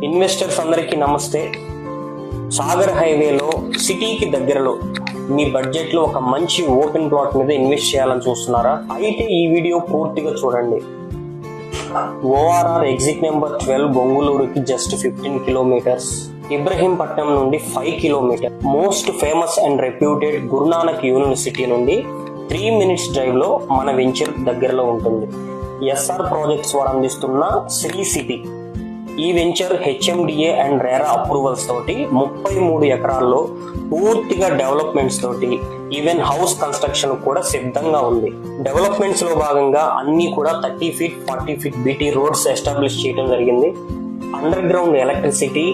Investors అందరికీ నమస్తే. సాగర్ హైవేలో సిటీకి దగ్గరలో మీ బడ్జెట్ లో ఒక మంచి ఓపెన్ ప్లాట్ మీద ఇన్వెస్ట్ చేయాలని చూస్తున్నారా? అయితే ఈ వీడియో పూర్తిగా చూడండి. ఓఆర్ఆర్ ఎగ్జిట్ నెంబర్ 12 బొంగుళూరుకి జస్ట్ 15 కిలోమీటర్స్, ఇబ్రహీంపట్నం నుండి 5 kilometre, most famous and reputed Guru Nanak University నుండి 3 మినిట్స్ డ్రైవ్ లో మన వెంచర్ దగ్గరలో ఉంటుంది. ఎస్ఆర్ ప్రాజెక్ట్స్ వారు అందిస్తున్న శ్రీ సిటీ. ఈ venture HMDA and RERA approvals తోటి 33 ఎకరాల్లో పూర్తిగా డెవలప్మెంట్స్ తోటి ఈవెన్ హౌస్ కన్స్ట్రక్షన్ కూడా సిద్ధంగా ఉంది. డెవలప్మెంట్స్ లో భాగంగా అన్ని కూడా 30 feet 40 feet BT roads establish చేయడం జరిగింది. Under ground electricity,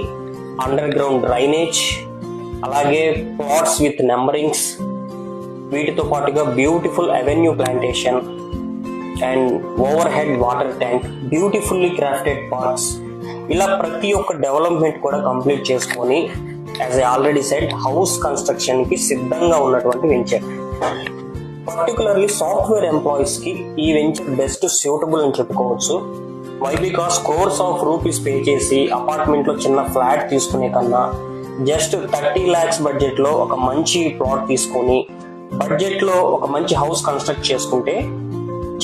under ground drainage, అలాగే ప్లాట్స్ విత్ నెంబరింగ్స్, వీటితో పాటుగా beautiful avenue plantation and over head water tank, beautifully crafted parks, ఇలా ప్రతి ఒక్క డెవలప్మెంట్ కూడా కంప్లీట్ చేసుకొని as I already said house construction కి సిద్ధంగా ఉన్నటువంటి వెంచర్. పర్టికులర్లీ సాఫ్ట్వేర్ ఎంప్లాయీస్ కి ఈ వెంచర్ బెస్ట్ సూటబుల్ అని చెప్పుకోవచ్చు. Why because crores of rupees pay చేసి అపార్ట్మెంట్ లో చిన్న ఫ్లాట్ తీసుకునే కన్నా జస్ట్ 30 lakhs బడ్జెట్ లో ఒక మంచి ప్లాట్ తీసుకొని బడ్జెట్ లో ఒక మంచి హౌస్ కన్స్ట్రక్ట్ చేసుకుంటే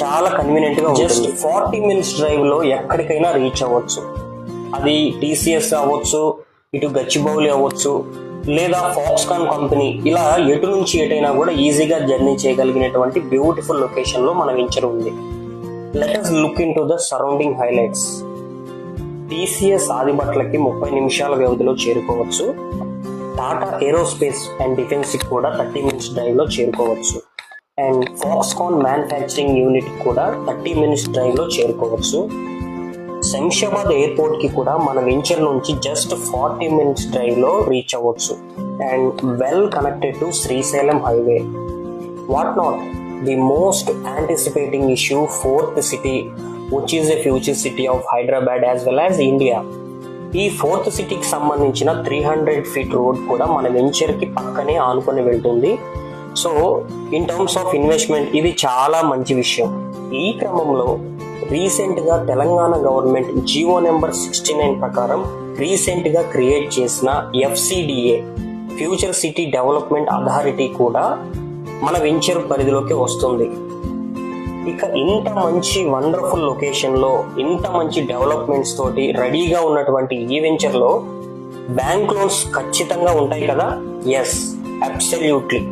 చాలా కన్వీనియంట్ గా జస్ట్ 40 minutes డ్రైవ్ లో ఎక్కడికైనా రీచ్ అవ్వచ్చు. అది టీసీఎస్ అవ్వచ్చు, ఇటు గచ్చిబౌలి అవ్వచ్చు, లేదా ఫాక్స్కాన్ కంపెనీ, ఇలా ఎటు నుంచి ఎటైనా కూడా ఈజీగా జర్నీ చేయగలిగినటువంటి బ్యూటిఫుల్ లొకేషన్ లో మన వెంచర్ ఉంది. Let us look into the surrounding highlights. TCS ఆదిబట్లకి 30 నిమిషాల వ్యవధిలో చేరుకోవచ్చు. టాటా ఏరోస్పేస్ అండ్ డిఫెన్స్ కి కూడా 30 minutes డ్రైవ్ లో చేరుకోవచ్చు. అండ్ ఫాక్స్కాన్ మ్యానుఫ్యాక్చరింగ్ యూనిట్ కూడా 30 minutes డ్రైవ్ లో చేరుకోవచ్చు. శంషాబాద్ ఎయిర్పోర్ట్ కి కూడా మన వెంచర్ నుంచి జస్ట్ 40 minutes డ్రైవ్ లో రీచ్ అవ్వచ్చు. And well connected to Srisailam highway. What not, the most anticipating issue, fourth city, which is a future city of Hyderabad as well as India. ఈ fourth సిటీకి సంబంధించిన 300 feet రోడ్ కూడా మన venture కి పక్కనే ఆనుకొని వెళ్తుంది. So in terms of investment ఇది చాలా మంచి విషయం. ఈ క్రమంలో రీసెంట్ గా తెలంగాణ గవర్నమెంట్ జియో నెంబర్ 69 ప్రకారం రీసెంట్ గా క్రియేట్ చేసిన FCDA, future city development authority కూడా మన వెంచర్ పరిధిలోకి వస్తుంది. ఇక ఇంత మంచి వండర్ఫుల్ లొకేషన్ లో ఇంత మంచి డెవలప్మెంట్స్ తోటి రెడీగా ఉన్నటువంటి ఈ వెంచర్ లో బ్యాంక్ లోన్స్ ఖచ్చితంగా ఉంటాయి కదా? Yes, absolutely.